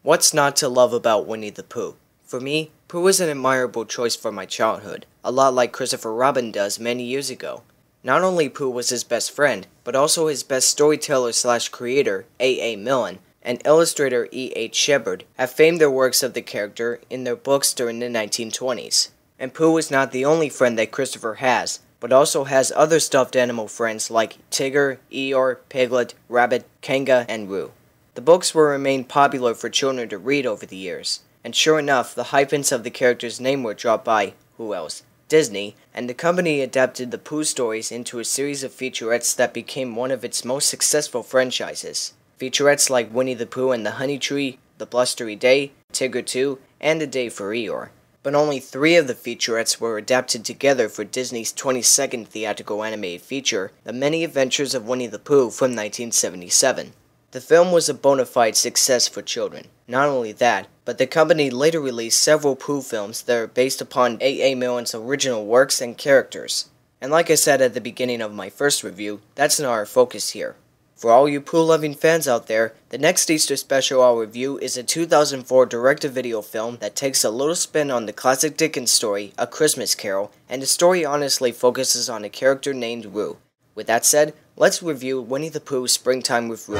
What's not to love about Winnie the Pooh? For me, Pooh was an admirable choice for my childhood, a lot like Christopher Robin does many years ago. Not only Pooh was his best friend, but also his best storyteller/creator, A.A. Milne, and illustrator E.H. Shepard have famed their works of the character in their books during the 1920s. And Pooh is not the only friend that Christopher has, but also has other stuffed animal friends like Tigger, Eeyore, Piglet, Rabbit, Kanga, and Roo. The books will remain popular for children to read over the years, and sure enough, the hyphens of the character's name were dropped by, who else? Disney, and the company adapted the Pooh stories into a series of featurettes that became one of its most successful franchises. Featurettes like Winnie the Pooh and the Honey Tree, The Blustery Day, Tigger 2, and A Day for Eeyore. But only 3 of the featurettes were adapted together for Disney's 22nd theatrical animated feature, The Many Adventures of Winnie the Pooh from 1977. The film was a bona fide success for children. Not only that, but the company later released several Pooh films that are based upon A.A. Milne's original works and characters. And like I said at the beginning of my first review, that's not our focus here. For all you Pooh-loving fans out there, the next Easter special I'll review is a 2004 direct-to-video film that takes a little spin on the classic Dickens story, A Christmas Carol, and the story honestly focuses on a character named Roo. With that said, let's review Winnie the Pooh Springtime with Roo.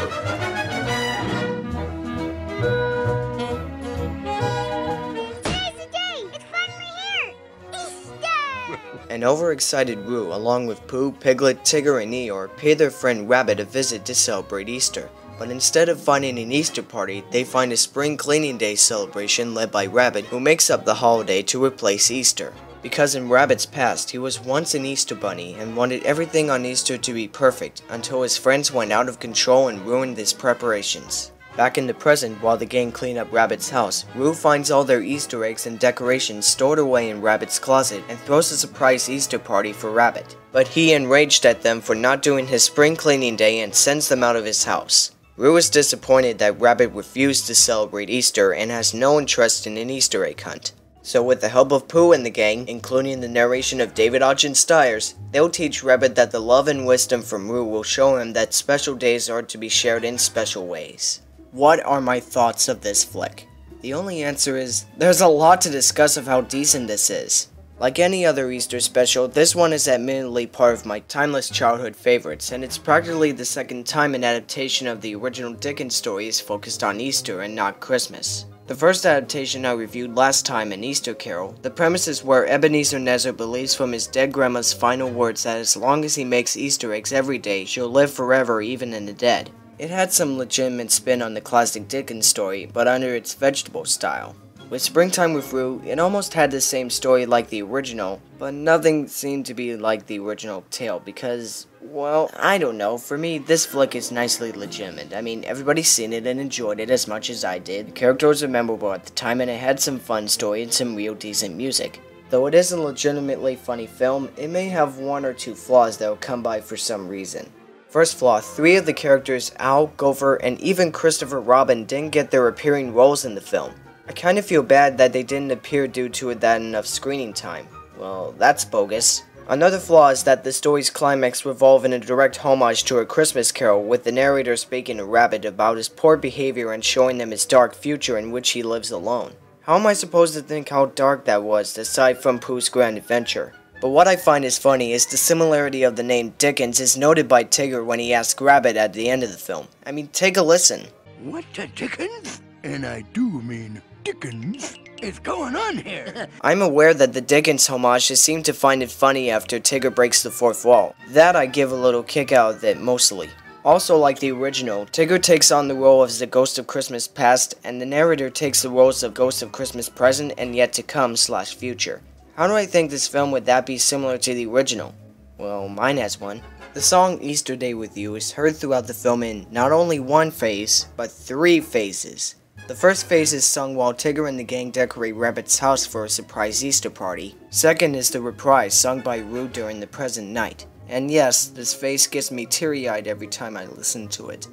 An overexcited Roo, along with Pooh, Piglet, Tigger, and Eeyore, pay their friend Rabbit a visit to celebrate Easter. But instead of finding an Easter party, they find a spring cleaning day celebration led by Rabbit, who makes up the holiday to replace Easter. Because in Rabbit's past, he was once an Easter bunny and wanted everything on Easter to be perfect, until his friends went out of control and ruined his preparations. Back in the present, while the gang clean up Rabbit's house, Roo finds all their Easter eggs and decorations stored away in Rabbit's closet and throws a surprise Easter party for Rabbit. But he enraged at them for not doing his spring cleaning day and sends them out of his house. Roo is disappointed that Rabbit refused to celebrate Easter and has no interest in an Easter egg hunt. So with the help of Pooh and the gang, including the narration of David Ogden Stiers, they'll teach Rabbit that the love and wisdom from Roo will show him that special days are to be shared in special ways. What are my thoughts of this flick? The only answer is, there's a lot to discuss of how decent this is. Like any other Easter special, this one is admittedly part of my timeless childhood favorites, and it's practically the second time an adaptation of the original Dickens story is focused on Easter and not Christmas. The first adaptation I reviewed last time, An Easter Carol, the premise is where Ebenezer Nezer believes from his dead grandma's final words that as long as he makes Easter eggs every day, she'll live forever even in the dead. It had some legitimate spin on the classic Dickens story, but under its vegetable style. With Springtime with Roo, it almost had the same story like the original, but nothing seemed to be like the original tale because, well, I don't know, for me this flick is nicely legitimate. I mean, everybody's seen it and enjoyed it as much as I did. The characters were memorable at the time and it had some fun story and some real decent music. Though it is a legitimately funny film, it may have 1 or 2 flaws that will come by for some reason. First flaw, 3 of the characters, Al, Gopher, and even Christopher Robin didn't get their appearing roles in the film. I kind of feel bad that they didn't appear due to that enough screening time. Well, that's bogus. Another flaw is that the story's climax revolve in a direct homage to A Christmas Carol, with the narrator speaking to Rabbit about his poor behavior and showing them his dark future in which he lives alone. How am I supposed to think how dark that was, aside from Pooh's grand adventure? But what I find is funny is the similarity of the name Dickens is noted by Tigger when he asks Rabbit at the end of the film. I mean, take a listen. What the Dickens? And I do mean Dickens is going on here. I'm aware that the Dickens homages seem to find it funny after Tigger breaks the 4th wall. That I give a little kick out of it mostly. Also, like the original, Tigger takes on the role as the Ghost of Christmas Past, and the narrator takes the roles of Ghost of Christmas Present and Yet to Come / Future. How do I think this film would that be similar to the original? Well, mine has one. The song Easter Day With You is heard throughout the film in not only 1 phase, but 3 phases. The first phase is sung while Tigger and the gang decorate Rabbit's house for a surprise Easter party. Second is the reprise sung by Roo during the present night. And yes, this phase gets me teary-eyed every time I listen to it.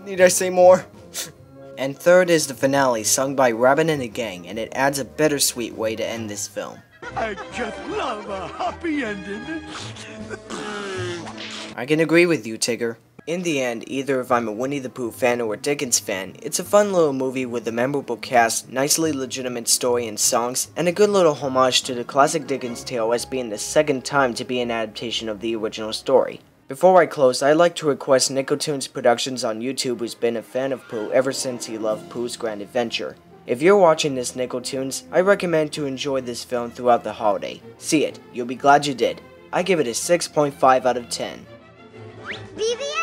Need I say more? And third is the finale sung by Rabbit and the gang, and it adds a bittersweet way to end this film. I just love a happy ending. I can agree with you, Tigger. In the end, either if I'm a Winnie the Pooh fan or a Dickens fan, it's a fun little movie with a memorable cast, nicely legitimate story and songs, and a good little homage to the classic Dickens tale as being the second time to be an adaptation of the original story. Before I close, I'd like to request Nicotoons Productions on YouTube, who's been a fan of Pooh ever since he loved Pooh's Grand Adventure. If you're watching this, Nicotoons, I recommend to enjoy this film throughout the holiday. See it, you'll be glad you did. I give it a 6.5 out of 10. BBS!